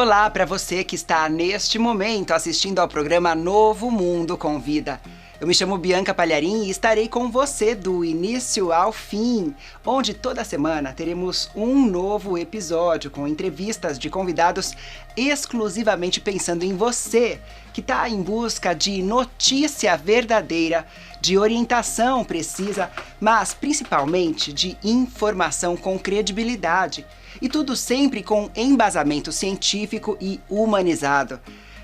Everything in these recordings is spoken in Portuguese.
Olá para você que está neste momento assistindo ao programa Novo Mundo com Vida. Eu me chamo Bianca Palharim e estarei com você do início ao fim, onde toda semana teremos um novo episódio com entrevistas de convidados exclusivamente pensando em você, que está em busca de notícia verdadeira, de orientação precisa, mas principalmente de informação com credibilidade. E tudo sempre com embasamento científico e humanizado.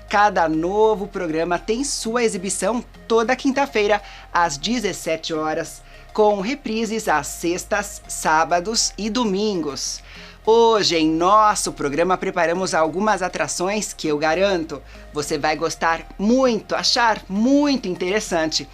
Cada novo programa tem sua exibição toda quinta-feira, às 17 horas, com reprises às sextas, sábados e domingos. Hoje, em nosso programa, preparamos algumas atrações que eu garanto você vai gostar muito, achar muito interessante.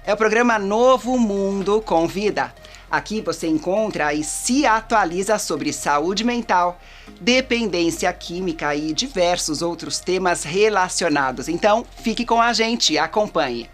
É o programa Novo Mundo com Vida. Aqui você encontra e se atualiza sobre saúde mental, dependência química e diversos outros temas relacionados. Então, fique com a gente e acompanhe.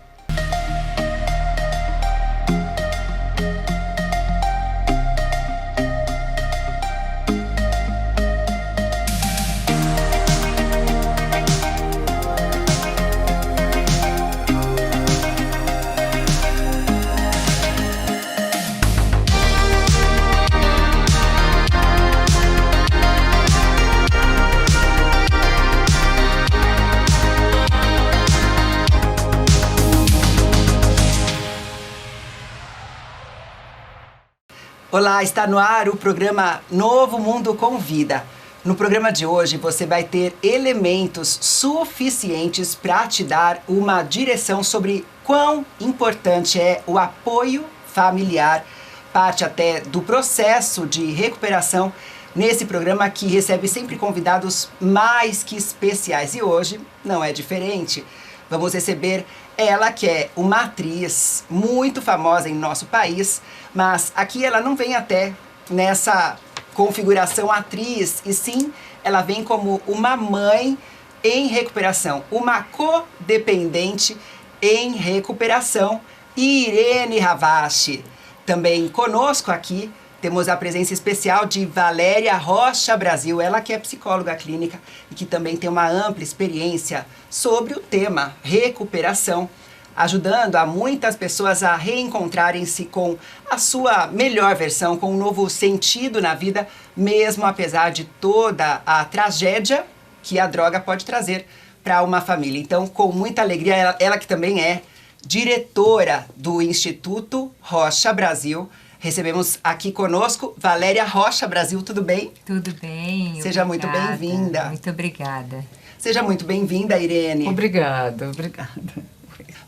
Olá, está no ar o programa Novo Mundo com Vida. No programa de hoje você vai ter elementos suficientes para te dar uma direção sobre quão importante é o apoio familiar, parte até do processo de recuperação nesse programa que recebe sempre convidados mais que especiais. E hoje não é diferente. Vamos receber ela, que é uma atriz muito famosa em nosso país, mas aqui ela não vem até nessa configuração atriz, e sim, ela vem como uma mãe em recuperação, uma codependente em recuperação, Irene Ravache. Também conosco aqui temos a presença especial de Valéria Rocha Brasil, ela que é psicóloga clínica e que também tem uma ampla experiência sobre o tema recuperação, ajudando a muitas pessoas a reencontrarem-se com a sua melhor versão, com um novo sentido na vida, mesmo apesar de toda a tragédia que a droga pode trazer para uma família. Então, com muita alegria, ela que também é diretora do Instituto Rocha Brasil, recebemos aqui conosco Valéria Rocha Brasil, tudo bem? Tudo bem. Seja muito obrigada, bem-vinda. Muito obrigada. Seja muito bem-vinda, Irene. Obrigada.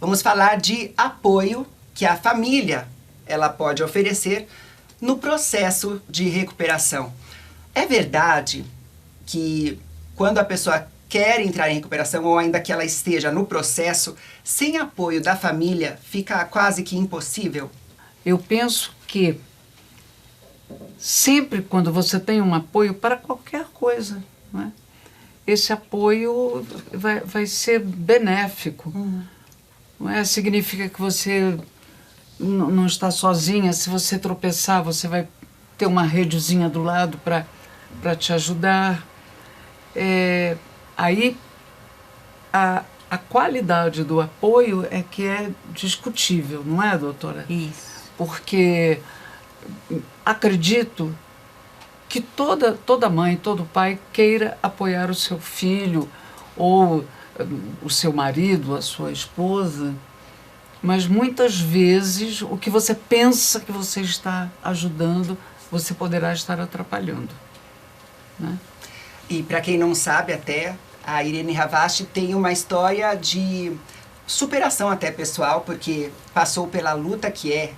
Vamos falar de apoio que a família ela pode oferecer no processo de recuperação. É verdade que quando a pessoa quer entrar em recuperação ou ainda que ela esteja no processo, sem apoio da família, fica quase que impossível? Eu penso que sempre quando você tem um apoio para qualquer coisa, né, esse apoio vai ser benéfico. Não é? Significa que você não está sozinha. Se você tropeçar, você vai ter uma redezinha do lado para te ajudar. Aí a qualidade do apoio é que é discutível, não é, doutora? Isso. Porque acredito que toda mãe, todo pai queira apoiar o seu filho ou o seu marido, a sua esposa, mas muitas vezes o que você pensa que você está ajudando, você poderá estar atrapalhando, né? E para quem não sabe até, a Irene Ravache tem uma história de superação até pessoal, porque passou pela luta que é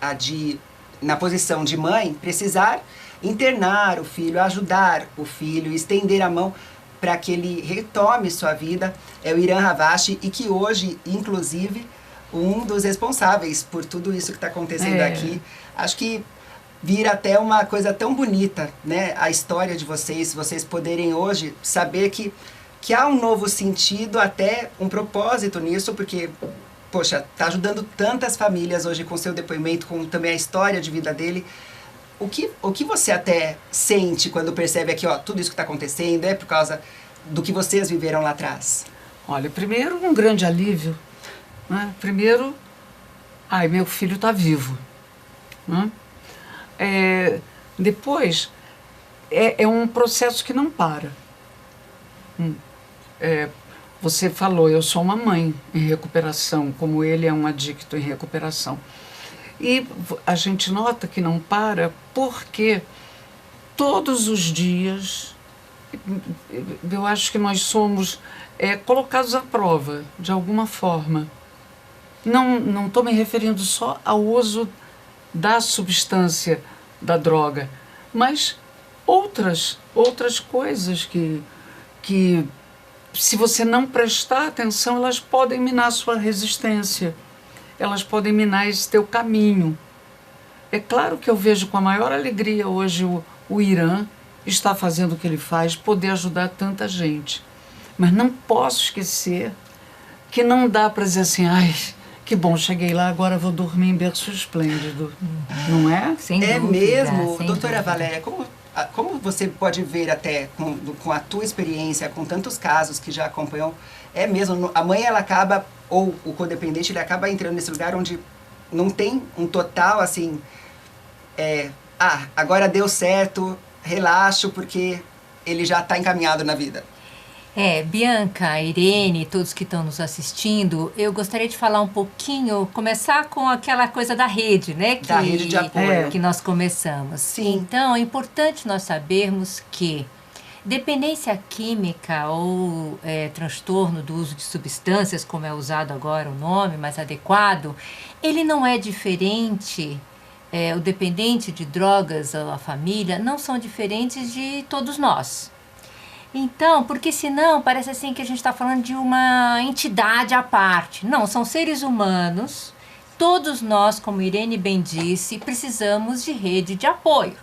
a de, na posição de mãe, precisar internar o filho, ajudar o filho, estender a mão para que ele retome sua vida. É o Irene Ravache, e que hoje, inclusive, um dos responsáveis por tudo isso que está acontecendo aqui. Acho que vira até uma coisa tão bonita, né? A história de vocês poderem hoje saber que há um novo sentido, até um propósito nisso, porque, poxa, está ajudando tantas famílias hoje com seu depoimento, com também a história de vida dele. o que você até sente quando percebe aqui, ó, tudo isso que está acontecendo é por causa do que vocês viveram lá atrás? Olha, primeiro, um grande alívio, né? Primeiro, ai, meu filho está vivo, né? Depois, é um processo que não para. Você falou, eu sou uma mãe em recuperação, como ele é um adicto em recuperação. E a gente nota que não para porque todos os dias, eu acho que nós somos colocados à prova, de alguma forma. Não estou me referindo só ao uso da substância, da droga, mas outras coisas que, se você não prestar atenção, elas podem minar sua resistência, elas podem minar esse teu caminho. É claro que eu vejo com a maior alegria hoje o Irã está fazendo o que ele faz, poder ajudar tanta gente. Mas não posso esquecer que não dá para dizer assim, ai, que bom, cheguei lá, agora vou dormir em berço esplêndido. Não é? Sem É dúvida, mesmo, sem doutora dúvida. Valéria, como você pode ver até com a tua experiência, com tantos casos que já acompanhou, é mesmo, a mãe ela acaba, ou o codependente ele acaba entrando nesse lugar onde não tem um total assim, agora deu certo, relaxo porque ele já está encaminhado na vida. Bianca, Irene, todos que estão nos assistindo, eu gostaria de falar um pouquinho, começar com aquela coisa da rede, né? Da rede de apoio. Que nós começamos. Sim. Então, é importante nós sabermos que dependência química ou transtorno do uso de substâncias, como é usado agora o nome mais adequado, ele não é diferente, o dependente de drogas ou a família não são diferentes de todos nós. Então, porque senão parece assim que a gente está falando de uma entidade à parte. Não, são seres humanos. Todos nós, como Irene bem disse, precisamos de rede de apoio.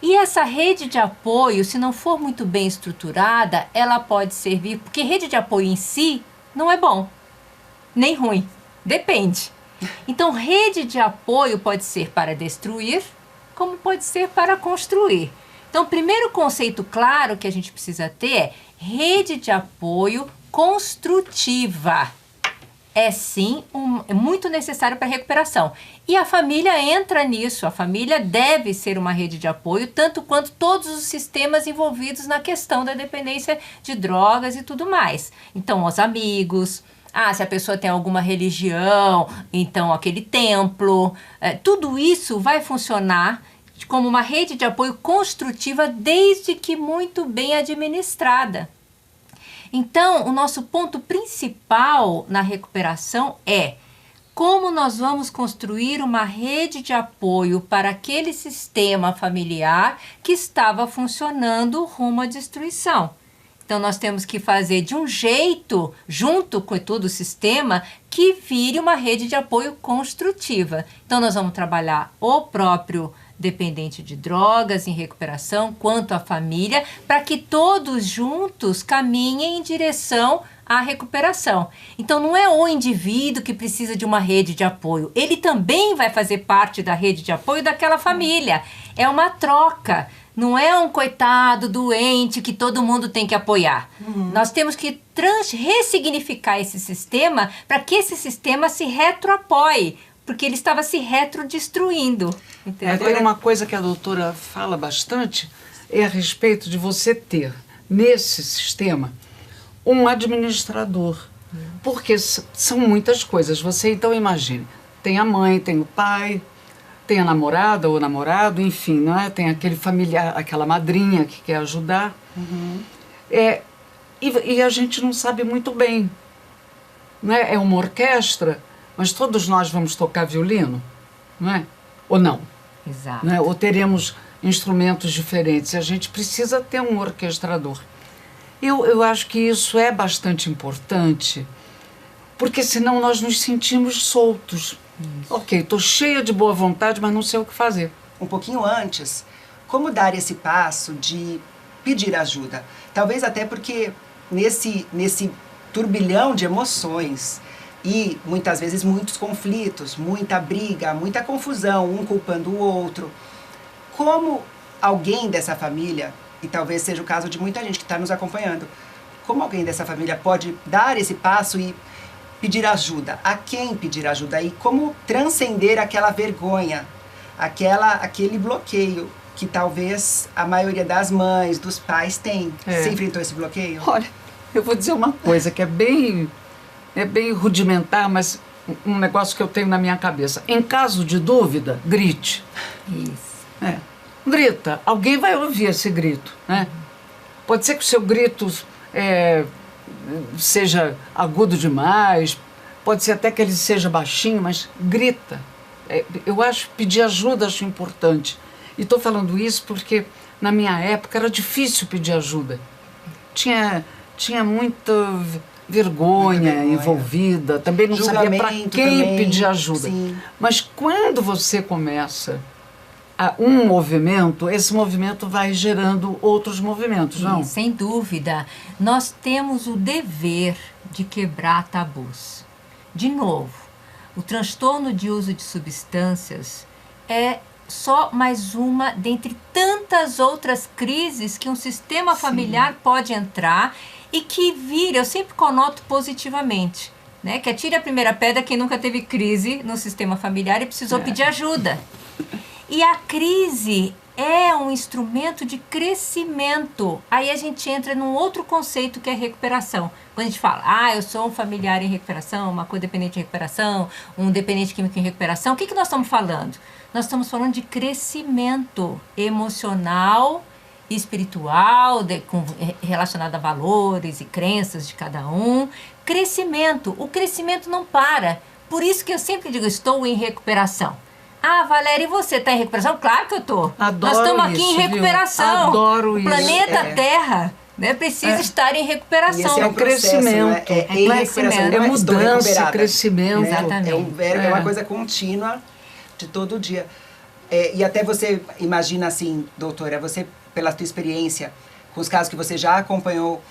E essa rede de apoio, se não for muito bem estruturada, ela pode servir, porque rede de apoio em si não é bom, nem ruim, depende. Então, rede de apoio pode ser para destruir, como pode ser para construir. Então, o primeiro conceito claro que a gente precisa ter é rede de apoio construtiva. É sim muito necessário para a recuperação. E a família entra nisso. A família deve ser uma rede de apoio, tanto quanto todos os sistemas envolvidos na questão da dependência de drogas e tudo mais. Então, os amigos, se a pessoa tem alguma religião, então aquele templo, tudo isso vai funcionar como uma rede de apoio construtiva, desde que muito bem administrada. Então, o nosso ponto principal na recuperação é como nós vamos construir uma rede de apoio para aquele sistema familiar que estava funcionando rumo à destruição. Então, nós temos que fazer de um jeito, junto com todo o sistema, que vire uma rede de apoio construtiva. Então, nós vamos trabalhar o próprio dependente de drogas em recuperação, quanto a família, para que todos juntos caminhem em direção à recuperação. Então, não é o indivíduo que precisa de uma rede de apoio. Ele também vai fazer parte da rede de apoio daquela família. É uma troca. Não é um coitado doente que todo mundo tem que apoiar. Nós temos que ressignificar esse sistema para que esse sistema se retroapoie, porque ele estava se retrodestruindo. Tem uma coisa que a doutora fala bastante, é a respeito de você ter, nesse sistema, um administrador. Porque são muitas coisas. Você, então, imagine, tem a mãe, tem o pai, tem a namorada ou namorado, enfim, não é? Tem aquele familiar, aquela madrinha que quer ajudar. E a gente não sabe muito bem. Não é? É uma orquestra, mas todos nós vamos tocar violino, não é? Ou não? Exato. Não é? Ou teremos instrumentos diferentes. A gente precisa ter um orquestrador. Eu acho que isso é bastante importante, porque senão nós nos sentimos soltos. Isso. Ok, estou cheia de boa vontade, mas não sei o que fazer. Um pouquinho antes, como dar esse passo de pedir ajuda? Talvez até porque nesse turbilhão de emoções e muitas vezes muitos conflitos, muita briga, muita confusão, um culpando o outro, como alguém dessa família, e talvez seja o caso de muita gente que está nos acompanhando, como alguém dessa família pode dar esse passo e pedir ajuda? A quem pedir ajuda? E como transcender aquela vergonha, aquele bloqueio que talvez a maioria das mães, dos pais tem? Você enfrentou esse bloqueio? Olha, eu vou dizer uma coisa que é bem rudimentar, mas um negócio que eu tenho na minha cabeça. Em caso de dúvida, grite. Isso. Grita. Alguém vai ouvir esse grito, né? Pode ser que o seu grito seja agudo demais, pode ser até que ele seja baixinho, mas grita. Eu acho, pedir ajuda acho importante. E estou falando isso porque na minha época era difícil pedir ajuda. Tinha muita vergonha envolvida, também não sabia para quem pedir ajuda. Sim. Mas quando você começa um movimento, esse movimento vai gerando outros movimentos, não? Sem dúvida. Nós temos o dever de quebrar tabus. De novo, o transtorno de uso de substâncias é só mais uma dentre tantas outras crises que um sistema familiar pode entrar e que vira, eu sempre conoto positivamente, né? Que atire a primeira pedra quem nunca teve crise no sistema familiar e precisou pedir ajuda. E a crise é um instrumento de crescimento. Aí a gente entra num outro conceito que é recuperação. Quando a gente fala, eu sou um familiar em recuperação, uma codependente em recuperação, um dependente químico em recuperação, o que nós estamos falando? Nós estamos falando de crescimento emocional, espiritual, relacionado a valores e crenças de cada um. Crescimento. O crescimento não para. Por isso que eu sempre digo, estou em recuperação. Valéria, e você está em recuperação? Claro que eu estou. Adoro. Nós estamos aqui em recuperação. Adoro isso. O planeta Terra, né, precisa estar em recuperação. Esse é um crescimento. Em recuperação. É mudança, crescimento. Exatamente. É uma coisa contínua de todo dia. E até você imagina assim, doutora, você, pela tua experiência, com os casos que você já acompanhou,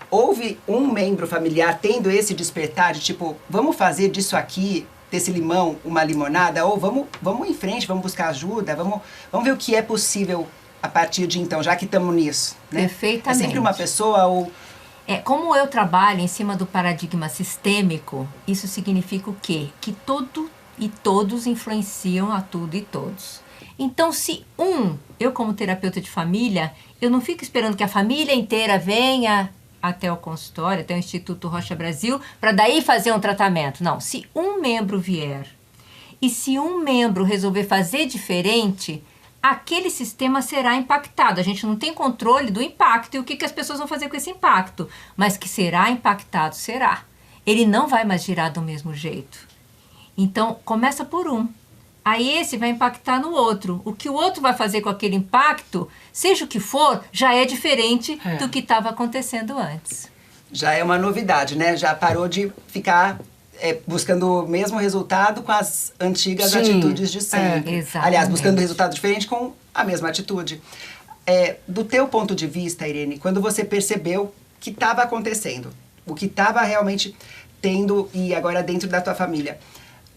houve um membro familiar tendo esse despertar de tipo, vamos fazer disso aqui, desse limão, uma limonada, ou vamos em frente, vamos buscar ajuda, vamos ver o que é possível a partir de então, já que estamos nisso, né? Perfeitamente. É sempre uma pessoa ou... Como eu trabalho em cima do paradigma sistêmico, isso significa o quê? Que tudo e todos influenciam a tudo e todos. Então, se eu como terapeuta de família, eu não fico esperando que a família inteira venha até o consultório, até o Instituto Rocha Brasil, para daí fazer um tratamento. Não, se um membro vier e se um membro resolver fazer diferente, aquele sistema será impactado. A gente não tem controle do impacto e o que as pessoas vão fazer com esse impacto, mas que será impactado, será. Ele não vai mais girar do mesmo jeito. Então, começa por um. Aí esse vai impactar no outro. O que o outro vai fazer com aquele impacto, seja o que for, já é diferente do que estava acontecendo antes. Já é uma novidade, né? Já parou de ficar buscando o mesmo resultado com as antigas atitudes de sempre. Exatamente. Aliás, buscando resultado diferente com a mesma atitude. Do teu ponto de vista, Irene, quando você percebeu que estava acontecendo, o que estava realmente tendo e agora dentro da tua família,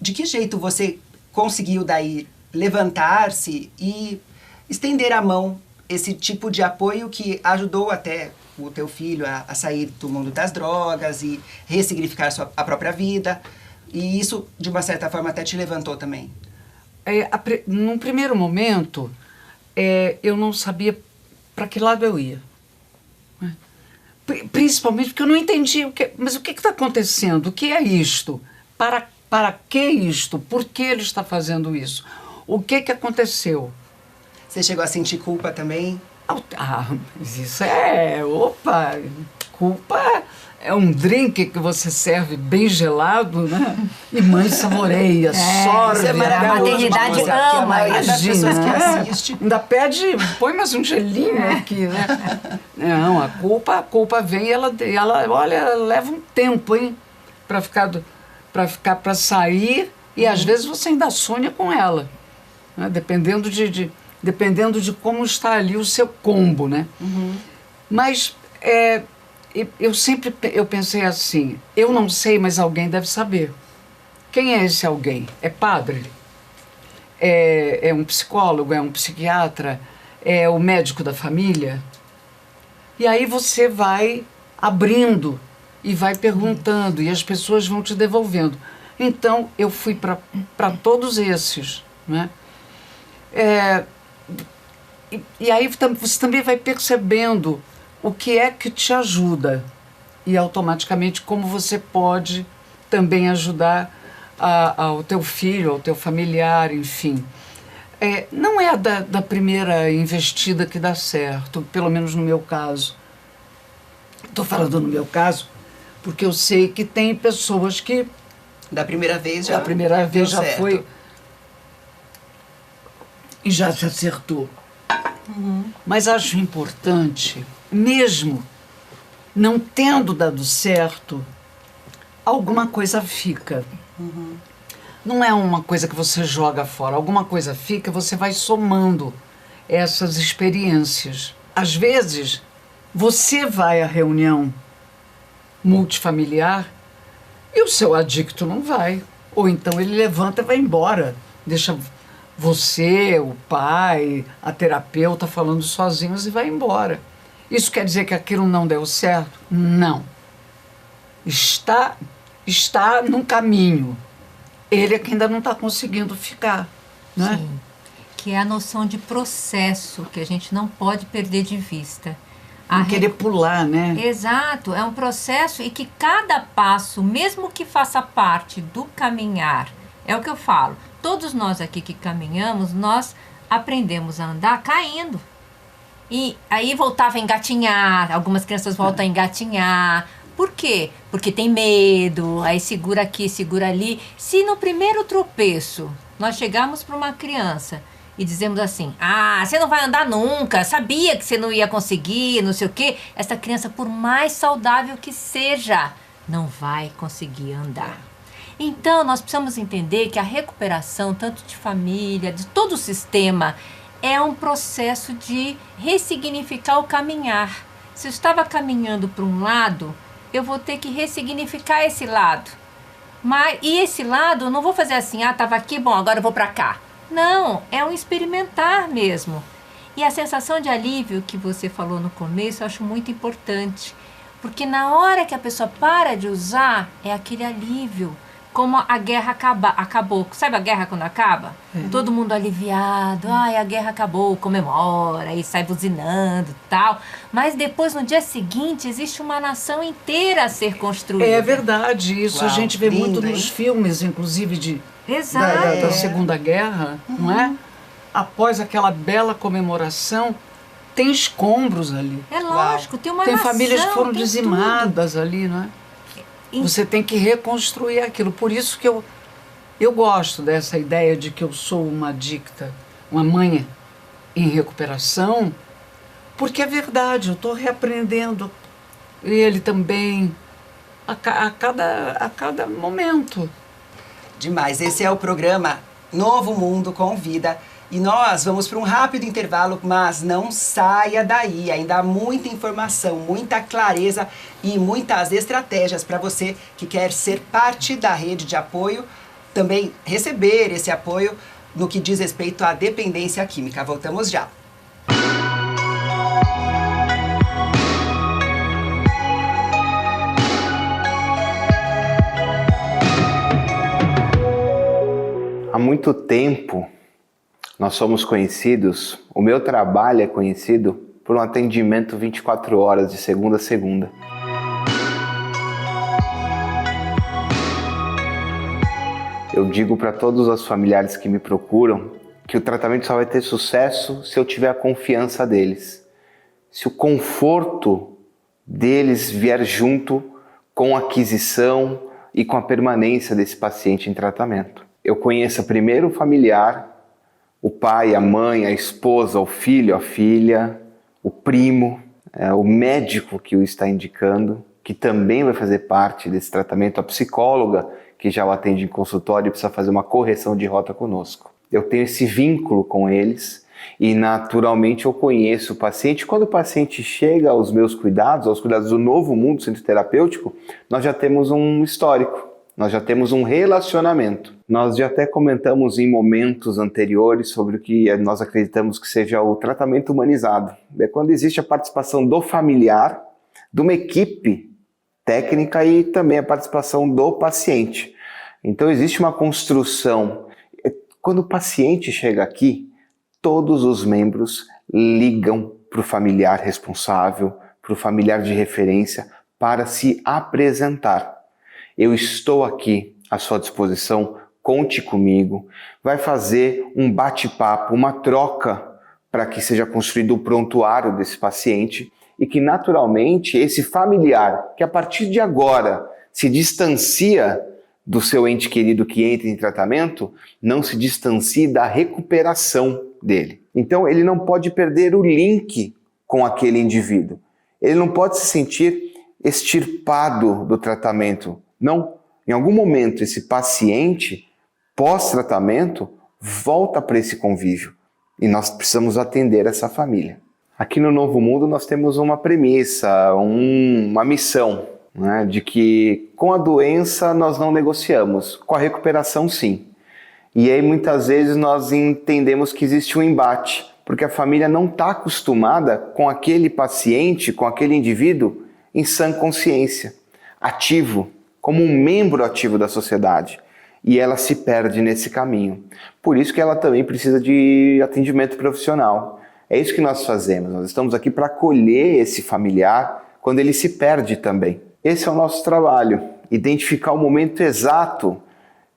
de que jeito você conseguiu daí levantar-se e estender a mão, esse tipo de apoio que ajudou até o teu filho a sair do mundo das drogas e ressignificar a própria vida, e isso de uma certa forma até te levantou também? Num primeiro momento, eu não sabia para que lado eu ia, né? Principalmente porque eu não entendia mas o que está acontecendo, o que é isto, para que isto? Por que ele está fazendo isso? O que aconteceu? Você chegou a sentir culpa também? Mas isso culpa é um drink que você serve bem gelado, né? E mãe saboreia, sorve. Isso é maravilhoso. A maternidade Porque a ama, maioria das pessoas que Imagina, assistem... Ainda pede, põe mais um gelinho aqui, né? Não, a culpa vem, ela olha, leva um tempo, hein? Para sair, e às vezes você ainda sonha com ela, né? Dependendo de como está ali o seu combo, né? Mas eu pensei assim, eu não sei, mas alguém deve saber. Quem é esse alguém? É padre? é um psicólogo, é um psiquiatra, é o médico da família. E aí você vai abrindo e vai perguntando e as pessoas vão te devolvendo. Então eu fui para todos esses, né? E aí você também vai percebendo o que é que te ajuda e automaticamente como você pode também ajudar ao teu filho, ao teu familiar, enfim. Não é da primeira investida que dá certo, pelo menos no meu caso. Estou falando no meu caso porque eu sei que tem pessoas que Da primeira vez já já certo. foi e já se acertou. Mas acho importante, mesmo não tendo dado certo, alguma coisa fica. Não é uma coisa que você joga fora, alguma coisa fica, você vai somando essas experiências. Às vezes, você vai à reunião multifamiliar e o seu adicto não vai. Ou então ele levanta e vai embora, deixa você, o pai, a terapeuta falando sozinhos e vai embora. Isso quer dizer que aquilo não deu certo? Não. Está num caminho. Ele é que ainda não está conseguindo ficar, né? Sim, que é a noção de processo que a gente não pode perder de vista. Não querer pular, né? Exato, é um processo e que cada passo, mesmo que faça parte do caminhar, é o que eu falo, todos nós aqui que caminhamos, nós aprendemos a andar caindo. E aí voltava a engatinhar, algumas crianças voltam a engatinhar. Por quê? Porque tem medo, aí segura aqui, segura ali. Se no primeiro tropeço nós chegarmos para uma criança e dizemos assim, você não vai andar nunca, sabia que você não ia conseguir, não sei o quê. Essa criança, por mais saudável que seja, não vai conseguir andar. Então, nós precisamos entender que a recuperação, tanto de família, de todo o sistema, é um processo de ressignificar o caminhar. Se eu estava caminhando para um lado, eu vou ter que ressignificar esse lado. E esse lado, eu não vou fazer assim, estava aqui, bom, agora eu vou para cá. Não, é um experimentar mesmo. E a sensação de alívio que você falou no começo, eu acho muito importante. Porque na hora que a pessoa para de usar, é aquele alívio. Como a guerra acabou. Sabe a guerra quando acaba? Todo mundo aliviado. A guerra acabou, comemora e sai buzinando e tal. Mas depois, no dia seguinte, existe uma nação inteira a ser construída. É verdade, isso a gente vê lindo, muito nos filmes, inclusive Exato. da Segunda Guerra, não é? Após aquela bela comemoração, tem escombros ali. É lógico, tem uma Tem nação, famílias que foram tem dizimadas ali, não é? Você tem que reconstruir aquilo. Por isso que eu gosto dessa ideia de que eu sou uma adicta, uma mãe em recuperação, porque é verdade, eu estou reaprendendo ele também a cada momento. Demais. Esse é o programa Novo Mundo com Vida. E nós vamos para um rápido intervalo, mas não saia daí. Ainda há muita informação, muita clareza e muitas estratégias para você que quer ser parte da rede de apoio, também receber esse apoio no que diz respeito à dependência química. Voltamos já. Há muito tempo nós somos conhecidos, o meu trabalho é conhecido por um atendimento 24 horas, de segunda a segunda. Eu digo para todos os familiares que me procuram que o tratamento só vai ter sucesso se eu tiver a confiança deles. Se o conforto deles vier junto com a aquisição e com a permanência desse paciente em tratamento. Eu conheço primeiro o familiar, o pai, a mãe, a esposa, o filho, a filha, o primo, o médico que o está indicando, que também vai fazer parte desse tratamento, a psicóloga que já o atende em consultório e precisa fazer uma correção de rota conosco. Eu tenho esse vínculo com eles e naturalmente eu conheço o paciente. Quando o paciente chega aos meus cuidados, aos cuidados do Novo Mundo Centro Terapêutico, nós já temos um histórico. Nós já temos um relacionamento. Nós já até comentamos em momentos anteriores sobre o que nós acreditamos que seja o tratamento humanizado. É quando existe a participação do familiar, de uma equipe técnica e também a participação do paciente. Então existe uma construção. Quando o paciente chega aqui, todos os membros ligam para o familiar responsável, para o familiar de referência, para se apresentar. Eu estou aqui à sua disposição, conte comigo. Vai fazer um bate-papo, uma troca para que seja construído o prontuário desse paciente e que naturalmente esse familiar, que a partir de agora se distancia do seu ente querido que entra em tratamento, não se distancie da recuperação dele. Então ele não pode perder o link com aquele indivíduo. Ele não pode se sentir extirpado do tratamento. Não, em algum momento esse paciente, pós-tratamento, volta para esse convívio e nós precisamos atender essa família. Aqui no Novo Mundo nós temos uma premissa, uma missão, né, de que com a doença nós não negociamos, com a recuperação sim. E aí muitas vezes nós entendemos que existe um embate, porque a família não está acostumada com aquele paciente, com aquele indivíduo em sã consciência, ativo, como um membro ativo da sociedade, e ela se perde nesse caminho. Por isso que ela também precisa de atendimento profissional. É isso que nós fazemos, nós estamos aqui para acolher esse familiar quando ele se perde também. Esse é o nosso trabalho, identificar o momento exato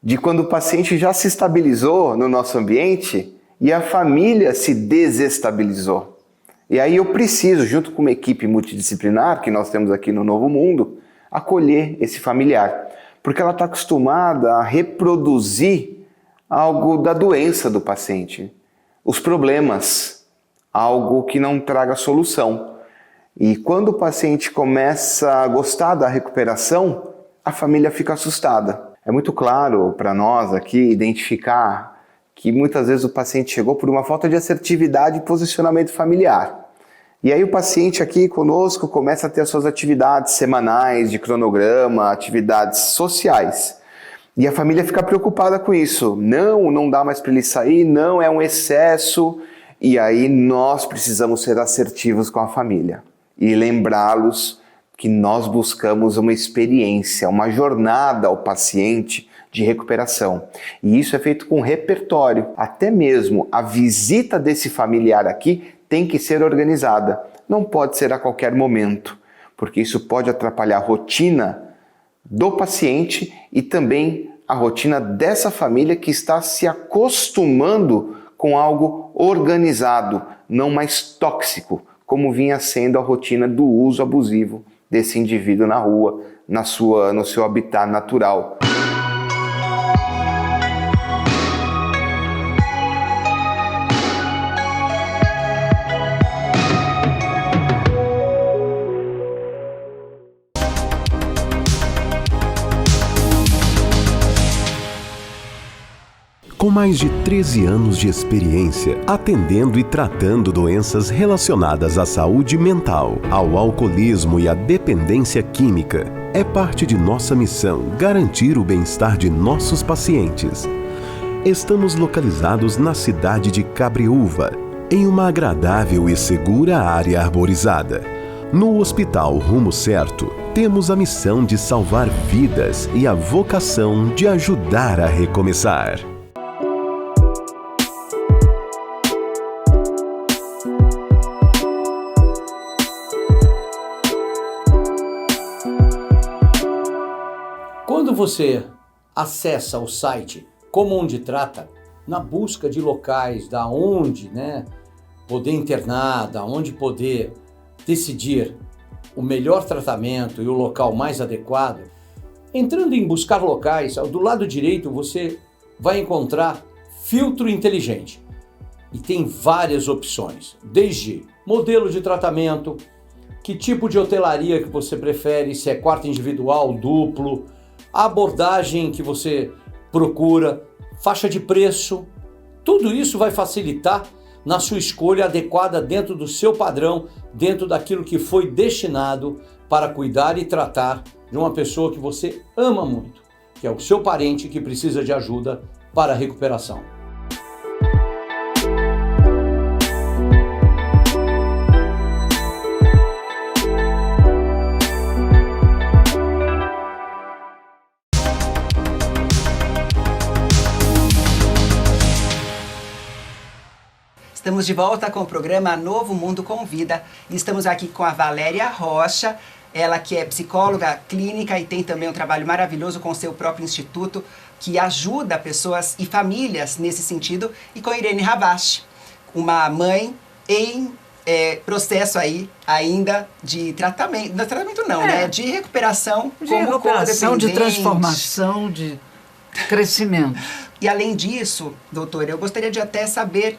de quando o paciente já se estabilizou no nosso ambiente e a família se desestabilizou. E aí eu preciso, junto com uma equipe multidisciplinar que nós temos aqui no Novo Mundo, acolher esse familiar, porque ela está acostumada a reproduzir algo da doença do paciente, os problemas, algo que não traga solução. E quando o paciente começa a gostar da recuperação, a família fica assustada. É muito claro para nós aqui identificar que muitas vezes o paciente chegou por uma falta de assertividade e posicionamento familiar. E aí o paciente aqui conosco começa a ter as suas atividades semanais, de cronograma, atividades sociais. E a família fica preocupada com isso. Não dá mais para ele sair, não, é um excesso. E aí nós precisamos ser assertivos com a família e lembrá-los que nós buscamos uma experiência, uma jornada ao paciente de recuperação. E isso é feito com repertório. Até mesmo a visita desse familiar aqui tem que ser organizada. Não pode ser a qualquer momento, porque isso pode atrapalhar a rotina do paciente e também a rotina dessa família que está se acostumando com algo organizado, não mais tóxico, como vinha sendo a rotina do uso abusivo desse indivíduo na rua, no seu habitat natural. Com mais de 13 anos de experiência, atendendo e tratando doenças relacionadas à saúde mental, ao alcoolismo e à dependência química, é parte de nossa missão garantir o bem-estar de nossos pacientes. Estamos localizados na cidade de Cabreúva, em uma agradável e segura área arborizada. No Hospital Rumo Certo, temos a missão de salvar vidas e a vocação de ajudar a recomeçar. Quando você acessa o site Como Onde Trata, na busca de locais da onde poder internar, da onde poder decidir o melhor tratamento e o local mais adequado, entrando em buscar locais, do lado direito você vai encontrar filtro inteligente. E tem várias opções, desde modelo de tratamento, que tipo de hotelaria que você prefere, se é quarto individual, duplo, a abordagem que você procura, faixa de preço, tudo isso vai facilitar na sua escolha adequada dentro do seu padrão, dentro daquilo que foi destinado para cuidar e tratar de uma pessoa que você ama muito. que é o seu parente que precisa de ajuda para a recuperação. Estamos de volta com o programa Novo Mundo Convida e estamos aqui com a Valéria Rocha, ela que é psicóloga clínica e tem também um trabalho maravilhoso com o seu próprio instituto que ajuda pessoas e famílias nesse sentido, e com Irene Ravache, uma mãe em processo aí ainda de tratamento, né? De recuperação, de como recuperação, de codependente. transformação, de crescimento. E além disso, doutora, eu gostaria de até saber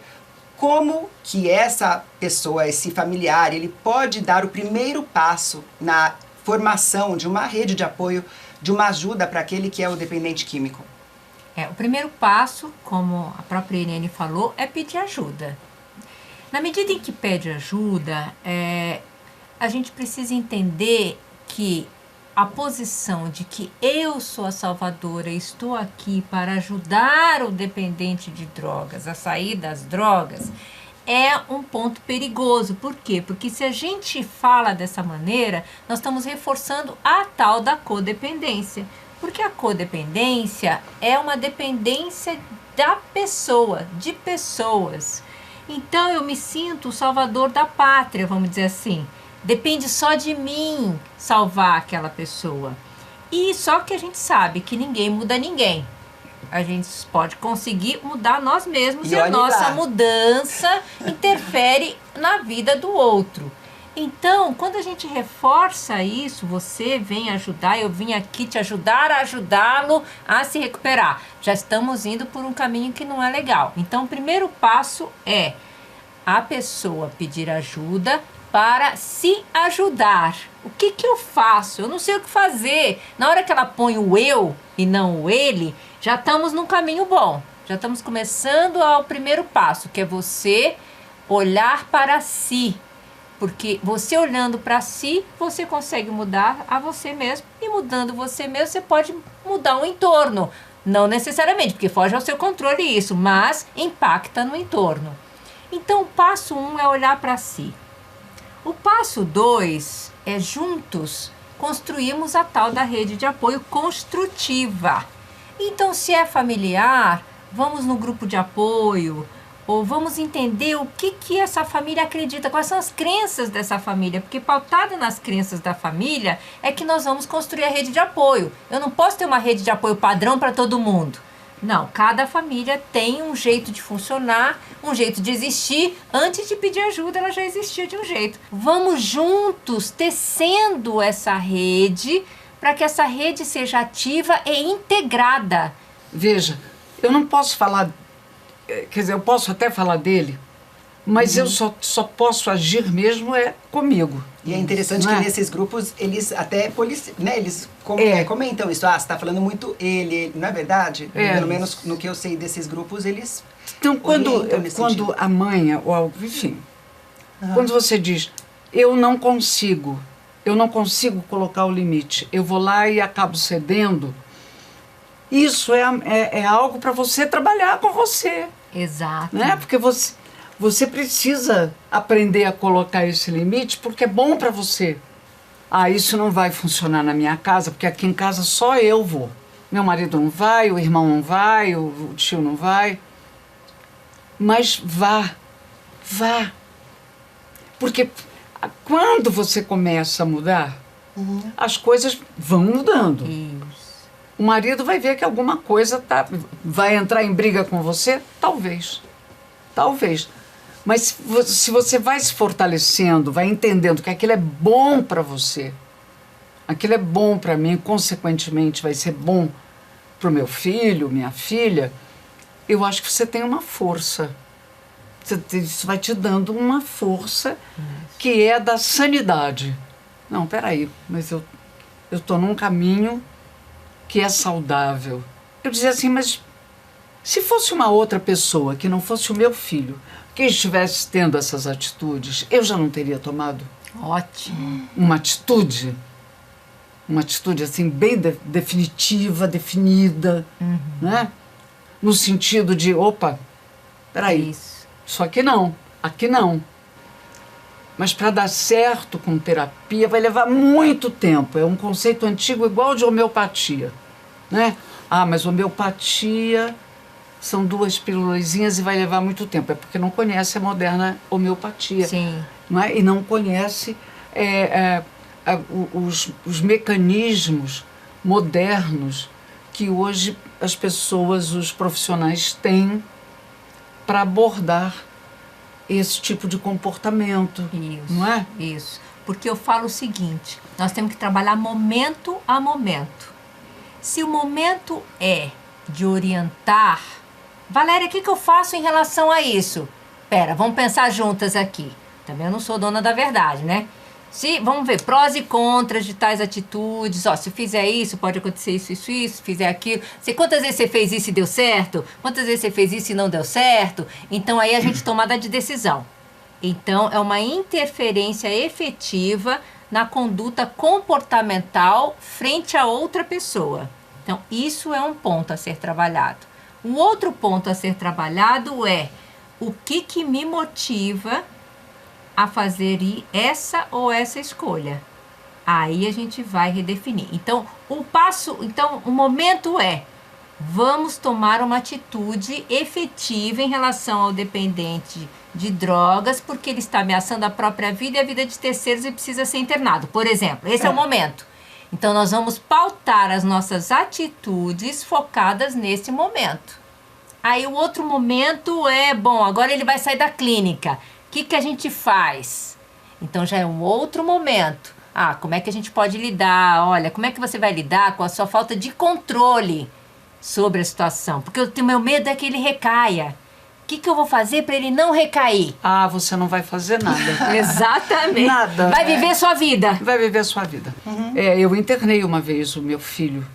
como que essa pessoa, esse familiar, ele pode dar o primeiro passo na formação de uma rede de apoio, de uma ajuda para aquele que é o dependente químico? O primeiro passo, como a própria Irene falou, é pedir ajuda. Na medida em que pede ajuda, a gente precisa entender que a posição de que eu sou a salvadora, estou aqui para ajudar o dependente de drogas a sair das drogas, é um ponto perigoso. Por quê? Porque se a gente fala dessa maneira, nós estamos reforçando a tal da codependência. Porque a codependência é uma dependência da pessoa, de pessoas. Então eu me sinto o salvador da pátria, vamos dizer assim. Depende só de mim salvar aquela pessoa. E só que a gente sabe que ninguém muda ninguém. A gente pode conseguir mudar nós mesmos e a nossa mudança interfere na vida do outro. Então, quando a gente reforça isso, você vem ajudar, eu vim aqui te ajudar a ajudá-lo a se recuperar. Já estamos indo por um caminho que não é legal. Então, o primeiro passo é a pessoa pedir ajuda para se ajudar. O que eu faço? Eu não sei o que fazer. Na hora que ela põe o eu e não o ele, já estamos num caminho bom. Já estamos começando ao primeiro passo, que é você olhar para si. Porque você olhando para si, você consegue mudar a você mesmo. E mudando você mesmo, você pode mudar o entorno. Não necessariamente, porque foge ao seu controle isso, mas impacta no entorno. Então, o passo 1 é olhar para si. O passo 2 é juntos construirmos a tal da rede de apoio construtiva. Então, se é familiar, vamos no grupo de apoio, ou vamos entender o que essa família acredita, quais são as crenças dessa família, porque pautada nas crenças da família é que nós vamos construir a rede de apoio. Eu não posso ter uma rede de apoio padrão para todo mundo. Não, cada família tem um jeito de funcionar, um jeito de existir. Antes de pedir ajuda, ela já existia de um jeito. Vamos juntos tecendo essa rede para que essa rede seja ativa e integrada. Veja, eu não posso falar, quer dizer, eu posso até falar dele, mas eu só posso agir mesmo comigo. E é interessante que nesses grupos eles até eles comentam isso. Você está falando muito ele, não é verdade? Pelo menos no que eu sei desses grupos, eles então, quando a mãe, ou enfim, quando você diz, eu não consigo colocar o limite, eu vou lá e acabo cedendo, isso é algo para você trabalhar com você. Exato. Né? Porque você precisa aprender a colocar esse limite porque é bom para você. Isso não vai funcionar na minha casa, porque aqui em casa só eu vou. Meu marido não vai, o irmão não vai, o tio não vai. Mas vá. Porque quando você começa a mudar, as coisas vão mudando. Isso. O marido vai ver que alguma coisa vai entrar em briga com você? Talvez. Mas se você vai se fortalecendo, vai entendendo que aquilo é bom para você, aquilo é bom para mim, consequentemente vai ser bom para o meu filho, minha filha, eu acho que você tem uma força. Isso vai te dando uma força que é da sanidade. Não, peraí, mas eu estou num caminho que é saudável. Eu dizia assim, mas se fosse uma outra pessoa, que não fosse o meu filho, que estivesse tendo essas atitudes, eu já não teria tomado Ótimo. uma atitude. uma atitude assim bem definitiva, definida, né? No sentido de, opa, peraí, isso aqui não, aqui não. Mas para dar certo com terapia vai levar muito tempo. É um conceito antigo igual de homeopatia, né? Ah, mas homeopatia são 2 pílulazinhas e vai levar muito tempo. É porque não conhece a moderna homeopatia. Sim. Não é? E não conhece os mecanismos modernos que hoje as pessoas, os profissionais têm para abordar esse tipo de comportamento. Isso, não é? Isso. Porque eu falo o seguinte, nós temos que trabalhar momento a momento. Se o momento é de orientar, Valéria, o que eu faço em relação a isso? Pera, vamos pensar juntas aqui. Também eu não sou dona da verdade, né? Vamos ver prós e contras de tais atitudes. Ó, se fizer isso, pode acontecer isso, isso, isso. Se fizer aquilo. Quantas vezes você fez isso e deu certo? Quantas vezes você fez isso e não deu certo? Então, aí a gente tomada de decisão. Então, é uma interferência efetiva na conduta comportamental frente a outra pessoa. Então, isso é um ponto a ser trabalhado. Um outro ponto a ser trabalhado é o que me motiva a fazer essa ou essa escolha. Aí a gente vai redefinir. Então, o momento é, vamos tomar uma atitude efetiva em relação ao dependente de drogas, porque ele está ameaçando a própria vida e a vida de terceiros e precisa ser internado, por exemplo. Esse é o momento. Então, nós vamos pautar as nossas atitudes focadas nesse momento. Aí, o outro momento é, bom, agora ele vai sair da clínica. O que a gente faz? Então, já é um outro momento. Ah, como é que a gente pode lidar? Olha, como é que você vai lidar com a sua falta de controle sobre a situação? Porque o meu medo é que ele recaia. O que eu vou fazer para ele não recair? Ah, você não vai fazer nada. Exatamente. Nada. Vai viver sua vida. Vai viver sua vida. Eu internei uma vez o meu filho.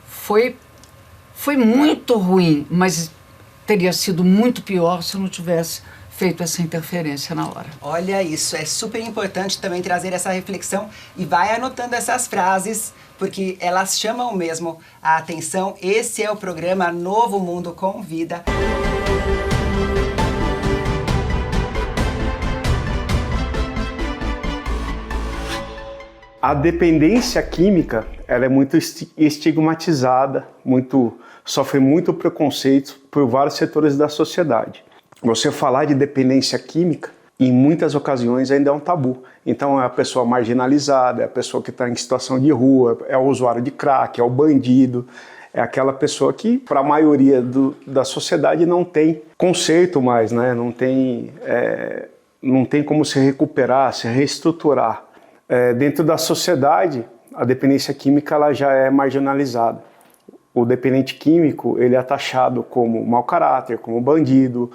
Foi muito ruim, mas teria sido muito pior se eu não tivesse feito essa interferência na hora. Olha isso, é super importante também trazer essa reflexão e vai anotando essas frases, porque elas chamam mesmo a atenção. Esse é o programa Novo Mundo com Vida. A dependência química, ela é muito estigmatizada, sofre muito preconceito por vários setores da sociedade. Você falar de dependência química, em muitas ocasiões, ainda é um tabu. Então, é a pessoa marginalizada, é a pessoa que está em situação de rua, é o usuário de crack, é o bandido, é aquela pessoa que, para a maioria da sociedade, não tem conceito mais, né? Não tem como se recuperar, se reestruturar. Dentro da sociedade, a dependência química ela já é marginalizada. O dependente químico ele é taxado como mau caráter, como bandido,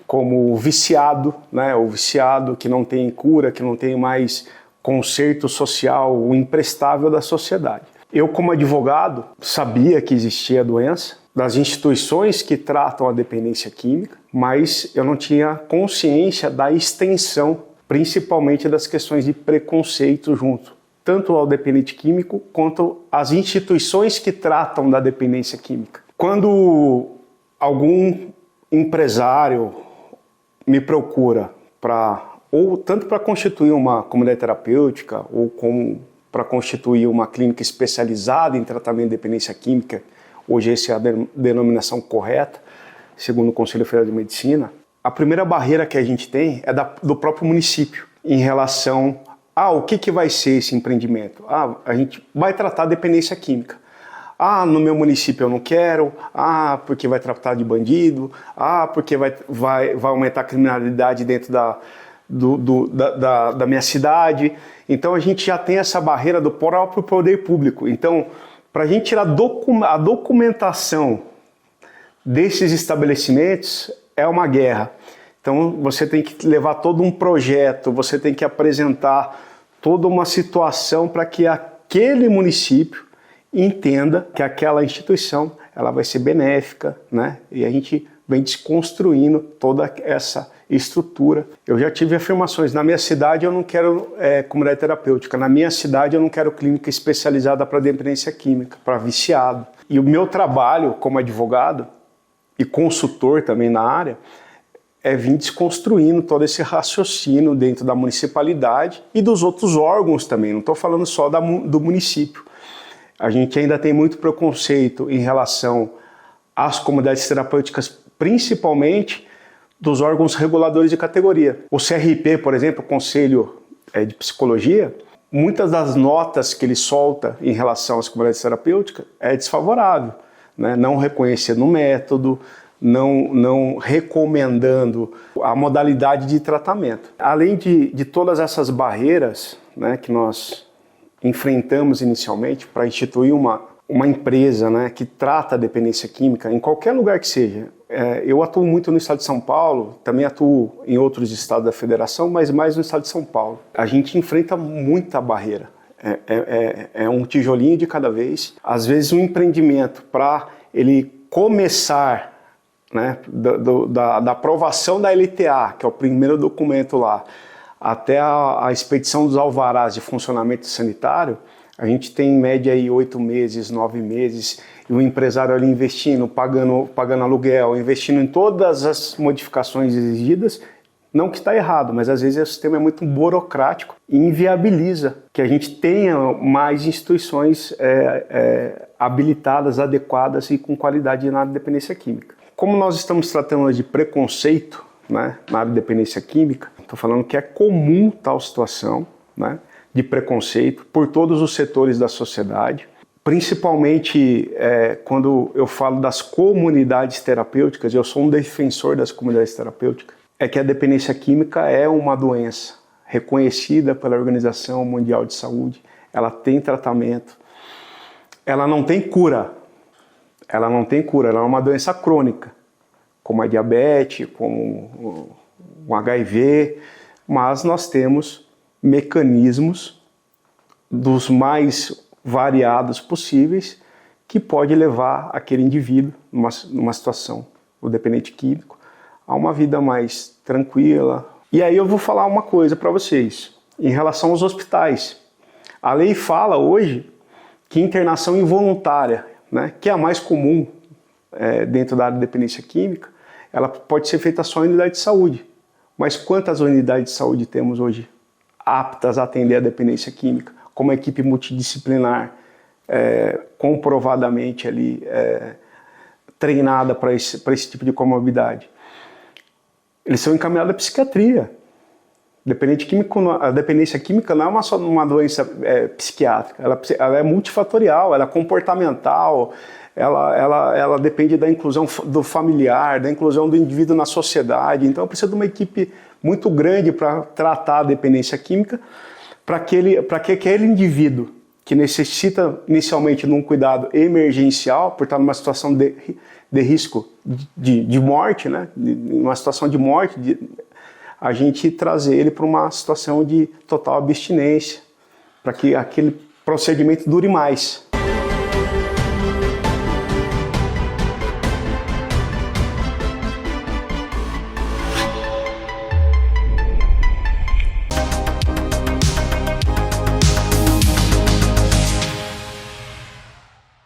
como viciado, né? O viciado que não tem cura, que não tem mais conserto social, o imprestável da sociedade. Eu, como advogado, sabia que existia a doença, das instituições que tratam a dependência química, mas eu não tinha consciência da extensão, principalmente das questões de preconceito junto, tanto ao dependente químico quanto às instituições que tratam da dependência química. Quando algum empresário me procura tanto para constituir uma comunidade terapêutica ou para constituir uma clínica especializada em tratamento de dependência química, hoje essa é a denominação correta, segundo o Conselho Federal de Medicina, a primeira barreira que a gente tem é do próprio município em relação o que vai ser esse empreendimento. A gente vai tratar dependência química. No meu município eu não quero, porque vai tratar de bandido, porque vai aumentar a criminalidade dentro da minha cidade. Então a gente já tem essa barreira do próprio poder público. Então, para a gente tirar a documentação desses estabelecimentos, é uma guerra. Então você tem que levar todo um projeto, você tem que apresentar toda uma situação para que aquele município entenda que aquela instituição ela vai ser benéfica, né? E a gente vem desconstruindo toda essa estrutura. Eu já tive afirmações, na minha cidade eu não quero comunidade terapêutica, na minha cidade eu não quero clínica especializada para dependência química, para viciado. E o meu trabalho como advogado e consultor também na área é vir desconstruindo todo esse raciocínio dentro da municipalidade e dos outros órgãos também, não estou falando só do município. A gente ainda tem muito preconceito em relação às comunidades terapêuticas, principalmente dos órgãos reguladores de categoria. O CRP, por exemplo, o Conselho de Psicologia, muitas das notas que ele solta em relação às comunidades terapêuticas é desfavorável, né? Não reconhecendo o método, não recomendando a modalidade de tratamento. Além de todas essas barreiras, né, que nós enfrentamos inicialmente para instituir uma empresa, né, que trata a dependência química, em qualquer lugar que seja. Eu atuo muito no estado de São Paulo, também atuo em outros estados da federação, mas mais no estado de São Paulo. A gente enfrenta muita barreira. É um tijolinho de cada vez. Às vezes um empreendimento, para ele começar, né, da aprovação da LTA, que é o primeiro documento lá, até a expedição dos alvarás de funcionamento sanitário, a gente tem em média aí 8 meses, 9 meses, e o empresário ali investindo, pagando aluguel, investindo em todas as modificações exigidas. Não que está errado, mas às vezes o sistema é muito burocrático e inviabiliza que a gente tenha mais instituições habilitadas, adequadas e com qualidade na área de dependência química. Como nós estamos tratando de preconceito, né, na área de dependência química, estou falando que é comum tal situação, né, de preconceito por todos os setores da sociedade, principalmente quando eu falo das comunidades terapêuticas. Eu sou um defensor das comunidades terapêuticas, é que a dependência química é uma doença reconhecida pela Organização Mundial de Saúde, ela tem tratamento, ela não tem cura, ela é uma doença crônica, como a diabetes, como o HIV, mas nós temos mecanismos dos mais variados possíveis que pode levar aquele indivíduo, numa situação, o dependente químico, a uma vida mais tranquila. E aí eu vou falar uma coisa para vocês, em relação aos hospitais. A lei fala hoje que internação involuntária, né, que é a mais comum dentro da área de dependência química, ela pode ser feita só em unidade de saúde. Mas quantas unidades de saúde temos hoje aptas a atender a dependência química, como equipe multidisciplinar, comprovadamente ali, treinada para esse tipo de comorbidade? Eles são encaminhados à psiquiatria. A dependência química não é só uma doença psiquiátrica, ela é multifatorial, ela é comportamental, ela depende da inclusão do familiar, da inclusão do indivíduo na sociedade. Então precisa de uma equipe muito grande para tratar a dependência química, para que aquele indivíduo que necessita inicialmente de um cuidado emergencial, por estar numa situação de risco de morte, né, uma situação de morte, a gente trazer ele para uma situação de total abstinência, para que aquele procedimento dure mais.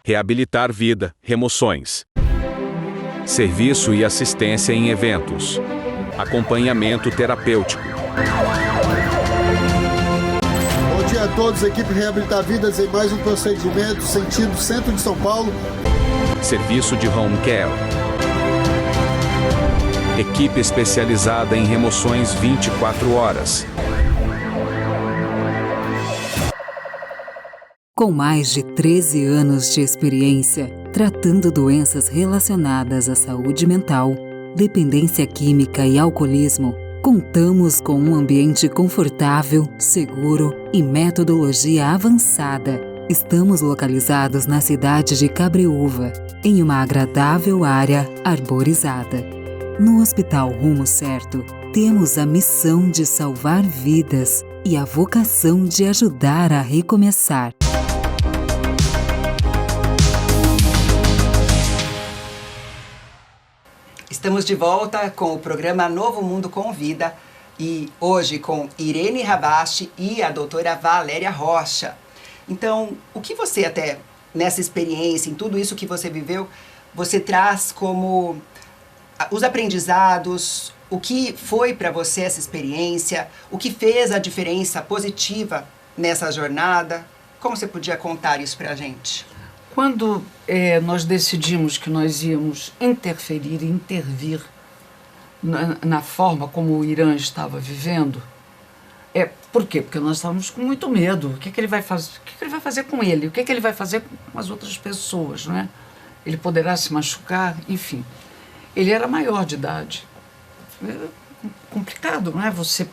Reabilitar vida, remoções. Serviço e assistência em eventos. Acompanhamento terapêutico. Bom dia a todos, equipe Reabilitar Vidas em mais um procedimento sentido Centro de São Paulo. Serviço de home care. Equipe especializada em remoções 24 horas. Com mais de 13 anos de experiência, tratando doenças relacionadas à saúde mental, dependência química e alcoolismo, contamos com um ambiente confortável, seguro e metodologia avançada. Estamos localizados na cidade de Cabreúva, em uma agradável área arborizada. No Hospital Rumo Certo, temos a missão de salvar vidas e a vocação de ajudar a recomeçar. Estamos de volta com o programa Novo Mundo Convida e hoje com Irene Habashi e a doutora Valéria Rocha. Então, o que você até nessa experiência, em tudo isso que você viveu, você traz como os aprendizados, o que foi para você essa experiência, o que fez a diferença positiva nessa jornada? Como você podia contar isso para a gente? Quando nós decidimos que nós íamos interferir, intervir na forma como o Irã estava vivendo, por quê? Porque nós estávamos com muito medo. O que ele vai fazer? O que ele vai fazer com ele? O que ele vai fazer com as outras pessoas, não é? Ele poderá se machucar, enfim. Ele era maior de idade. É complicado, não é? Você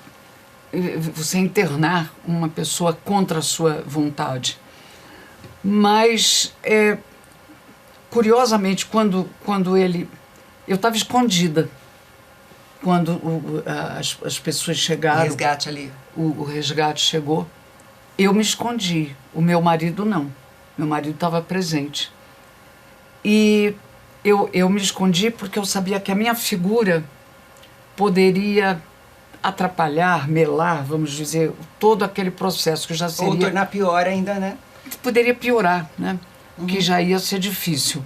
internar uma pessoa contra a sua vontade. Mas, curiosamente, quando ele... Eu estava escondida quando as pessoas chegaram. O resgate ali. O resgate chegou. Eu me escondi. O meu marido não. Meu marido estava presente. E eu me escondi porque eu sabia que a minha figura poderia atrapalhar, melar, vamos dizer, todo aquele processo que já seria... Ou tornar pior ainda, né? Poderia piorar, né? Que já ia ser difícil.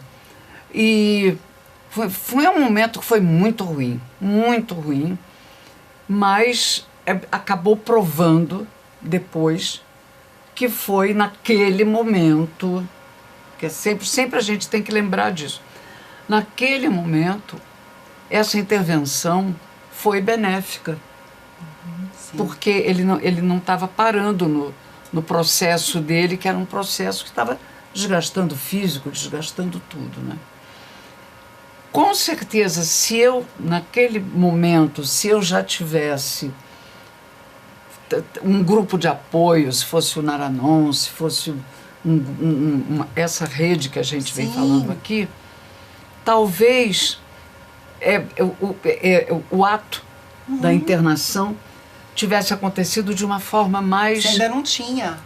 E foi um momento que foi muito ruim, mas acabou provando depois que foi naquele momento, que sempre a gente tem que lembrar disso. Naquele momento, essa intervenção foi benéfica, porque ele não estava parando no processo dele, que era um processo que estava desgastando o físico, desgastando tudo, né? Com certeza, se eu, naquele momento, se eu já tivesse um grupo de apoio, se fosse o Naranon, se fosse essa rede que a gente vem falando aqui, talvez o ato da internação tivesse acontecido de uma forma mais... Você ainda não tinha.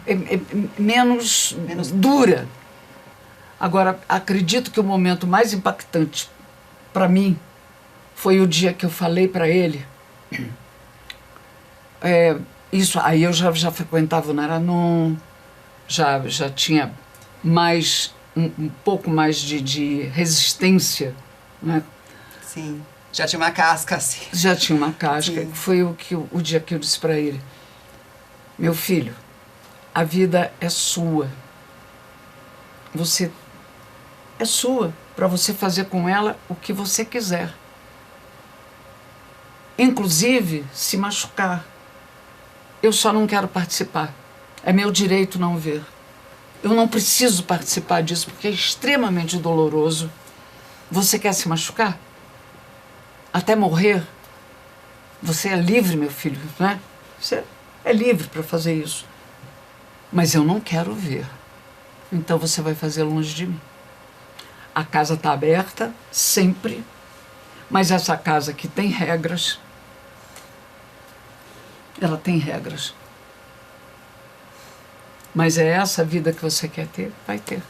Menos dura. Agora, acredito que o momento mais impactante para mim foi o dia que eu falei para ele. Aí eu já frequentava o Naranon, já tinha mais um pouco mais de resistência, né? Sim. Já tinha uma casca, assim. Já tinha uma casca. Sim. Foi o dia que eu disse para ele: meu filho, a vida é sua. Você é sua, para você fazer com ela o que você quiser. Inclusive, se machucar. Eu só não quero participar. É meu direito não ver. Eu não preciso participar disso, porque é extremamente doloroso. Você quer se machucar? Até morrer? Você é livre, meu filho, né? Você é livre para fazer isso. Mas eu não quero ver. Então você vai fazer longe de mim. A casa está aberta, sempre. Mas essa casa aqui tem regras. Ela tem regras. Mas é essa vida que você quer ter? Vai ter.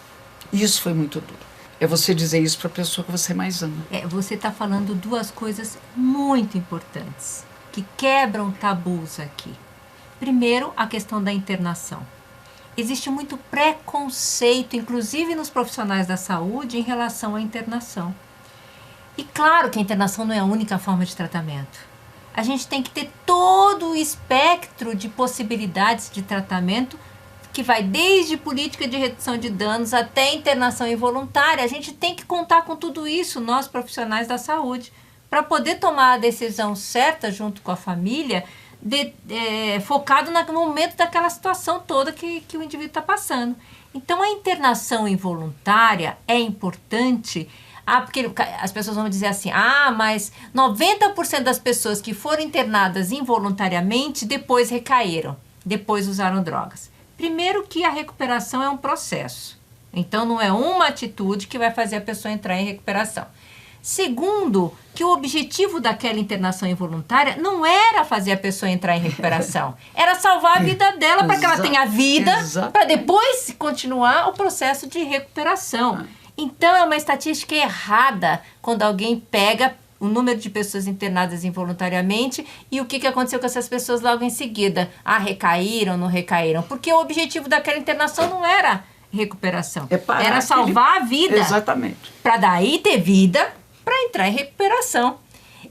E isso foi muito duro. É você dizer isso para a pessoa que você mais ama. Você está falando duas coisas muito importantes, que quebram tabus aqui. Primeiro, a questão da internação. Existe muito preconceito, inclusive nos profissionais da saúde, em relação à internação. E claro que a internação não é a única forma de tratamento. A gente tem que ter todo o espectro de possibilidades de tratamento, que vai desde política de redução de danos até internação involuntária. A gente tem que contar com tudo isso, nós profissionais da saúde, para poder tomar a decisão certa junto com a família, focado no momento daquela situação toda que o indivíduo está passando. Então, a internação involuntária é importante, porque as pessoas vão dizer assim, mas 90% das pessoas que foram internadas involuntariamente depois recaíram, depois usaram drogas. Primeiro que a recuperação é um processo. Então, não é uma atitude que vai fazer a pessoa entrar em recuperação. Segundo, que o objetivo daquela internação involuntária não era fazer a pessoa entrar em recuperação. Era salvar a vida dela para que ela tenha vida, para depois continuar o processo de recuperação. Então, é uma estatística errada quando alguém pega o número de pessoas internadas involuntariamente e o que aconteceu com essas pessoas logo em seguida. Recaíram, não recaíram? Porque o objetivo daquela internação não era recuperação, era salvar a vida. Exatamente. Para daí ter vida, para entrar em recuperação.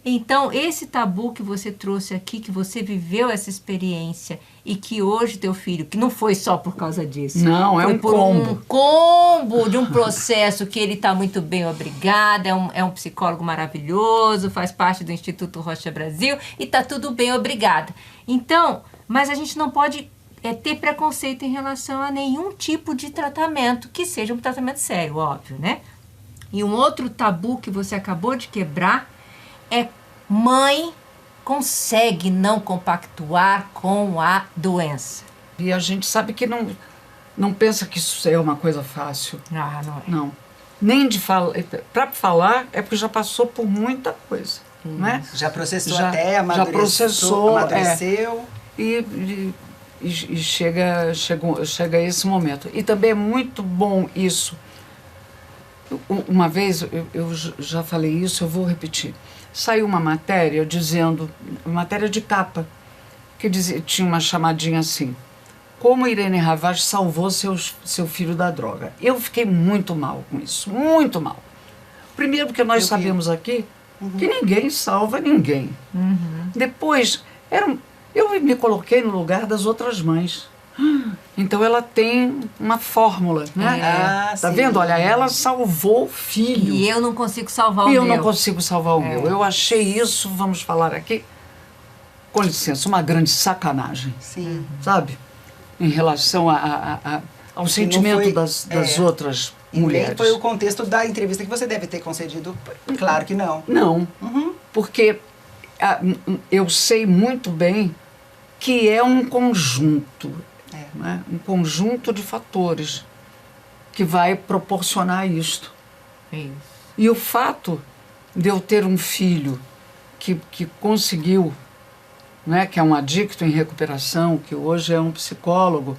Então, esse tabu que você trouxe aqui, que você viveu essa experiência e que hoje teu filho, que não foi só por causa disso. Não, é um combo. Um combo de um processo que ele está muito bem, obrigado, é um psicólogo maravilhoso, faz parte do Instituto Rocha Brasil e está tudo bem, obrigada. Então, mas a gente não pode ter preconceito em relação a nenhum tipo de tratamento, que seja um tratamento sério, óbvio, né? E um outro tabu que você acabou de quebrar é mãe consegue não compactuar com a doença. E a gente sabe que não pensa que isso é uma coisa fácil. Não é. Não. Nem de falar. Para falar é porque já passou por muita coisa. Né? Já processou até, amadureceu. E chega a esse momento. E também é muito bom isso. Uma vez, eu já falei isso, eu vou repetir. Saiu uma matéria dizendo, matéria de capa, que tinha uma chamadinha assim: como Irene Ravache salvou seu filho da droga. Eu fiquei muito mal com isso, muito mal. Primeiro porque nós sabemos aqui que ninguém salva ninguém. Depois, eu me coloquei no lugar das outras mães. Então ela tem uma fórmula, né? Tá vendo? Olha, ela salvou o filho. E eu não consigo salvar o meu. E eu não consigo salvar o meu. Eu achei isso, vamos falar aqui, com licença, uma grande sacanagem. Sim. Sabe? Em relação ao sentimento das outras mulheres. Nem foi o contexto da entrevista que você deve ter concedido. Claro que não. Não. Porque eu sei muito bem que é um conjunto. Né? Um conjunto de fatores que vai proporcionar isto. E o fato de eu ter um filho que conseguiu, né, que é um adicto em recuperação, que hoje é um psicólogo,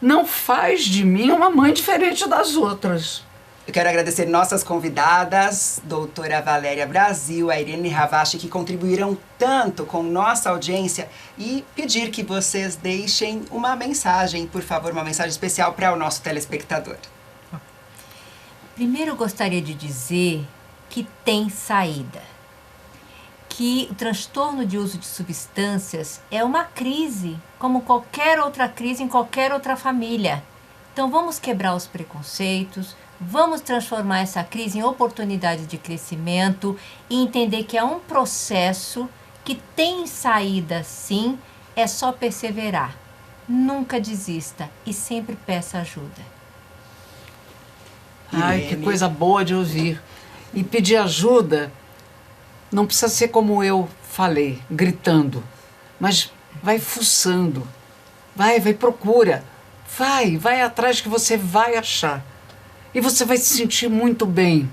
não faz de mim uma mãe diferente das outras. Eu quero agradecer nossas convidadas, doutora Valéria Brasil, a Irene Ravache, que contribuíram tanto com nossa audiência, e pedir que vocês deixem uma mensagem, por favor, uma mensagem especial para o nosso telespectador. Primeiro eu gostaria de dizer que tem saída, que o transtorno de uso de substâncias é uma crise, como qualquer outra crise em qualquer outra família. Então vamos quebrar os preconceitos, vamos transformar essa crise em oportunidade de crescimento e entender que é um processo que tem saída sim, é só perseverar. Nunca desista e sempre peça ajuda. Ai, que coisa boa de ouvir. E pedir ajuda não precisa ser como eu falei, gritando, mas vai fuçando, vai procura, vai atrás que você vai achar. E você vai se sentir muito bem.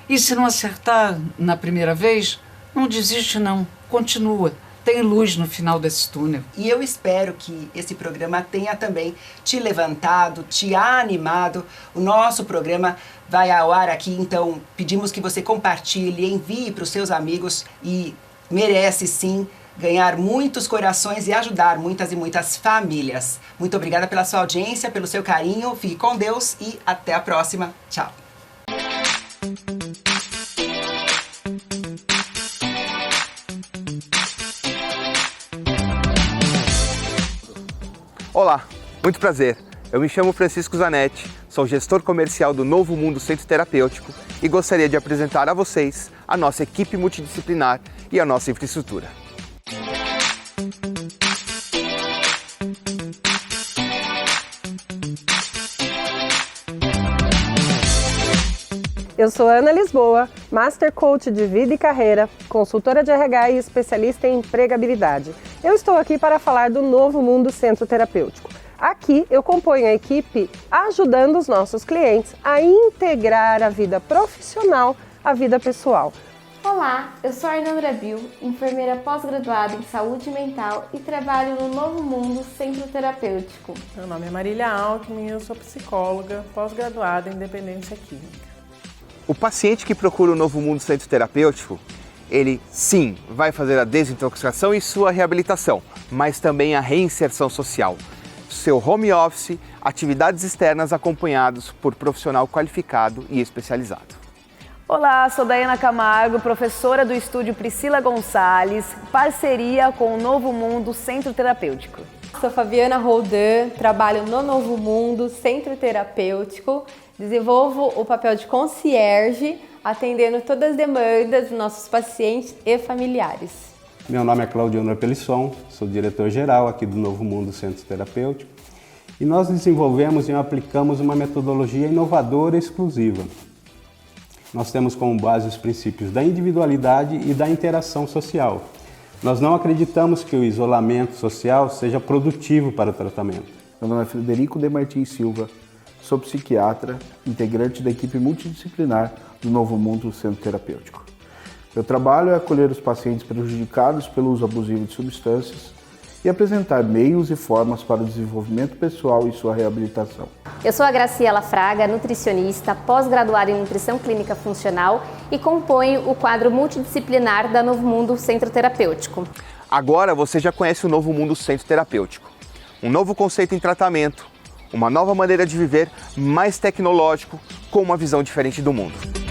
E se não acertar na primeira vez, não desiste não, continua. Tem luz no final desse túnel. E eu espero que esse programa tenha também te levantado, te animado. O nosso programa vai ao ar aqui, então pedimos que você compartilhe, envie para os seus amigos e merece sim ganhar muitos corações e ajudar muitas e muitas famílias. Muito obrigada pela sua audiência, pelo seu carinho. Fique com Deus e até a próxima. Tchau. Olá, muito prazer. Eu me chamo Francisco Zanetti, sou gestor comercial do Novo Mundo Centro Terapêutico e gostaria de apresentar a vocês a nossa equipe multidisciplinar e a nossa infraestrutura. Eu sou Ana Lisboa, Master Coach de Vida e Carreira, consultora de RH e especialista em empregabilidade. Eu estou aqui para falar do Novo Mundo Centro Terapêutico. Aqui eu componho a equipe ajudando os nossos clientes a integrar a vida profissional à vida pessoal. Olá, eu sou a Arnandra Bill, enfermeira pós-graduada em saúde mental e trabalho no Novo Mundo Centro Terapêutico. Meu nome é Marília Alckmin e eu sou psicóloga pós-graduada em dependência química. O paciente que procura o Novo Mundo Centro Terapêutico, ele sim vai fazer a desintoxicação e sua reabilitação, mas também a reinserção social. Seu home office, atividades externas acompanhados por profissional qualificado e especializado. Olá, sou Daiana Camargo, professora do Estúdio Priscila Gonçalves, parceria com o Novo Mundo Centro Terapêutico. Sou Fabiana Roldan, trabalho no Novo Mundo Centro Terapêutico, desenvolvo o papel de concierge, atendendo todas as demandas dos nossos pacientes e familiares. Meu nome é Claudio Pelisson, sou diretor-geral aqui do Novo Mundo Centro Terapêutico e nós desenvolvemos e aplicamos uma metodologia inovadora e exclusiva. Nós temos como base os princípios da individualidade e da interação social. Nós não acreditamos que o isolamento social seja produtivo para o tratamento. Meu nome é Frederico de Martins Silva, sou psiquiatra, integrante da equipe multidisciplinar do Novo Mundo Centro Terapêutico. Meu trabalho é acolher os pacientes prejudicados pelo uso abusivo de substâncias e apresentar meios e formas para o desenvolvimento pessoal e sua reabilitação. Eu sou a Graciela Fraga, nutricionista, pós-graduada em Nutrição Clínica Funcional e componho o quadro multidisciplinar da Novo Mundo Centro Terapêutico. Agora você já conhece o Novo Mundo Centro Terapêutico. Um novo conceito em tratamento, uma nova maneira de viver, mais tecnológico, com uma visão diferente do mundo.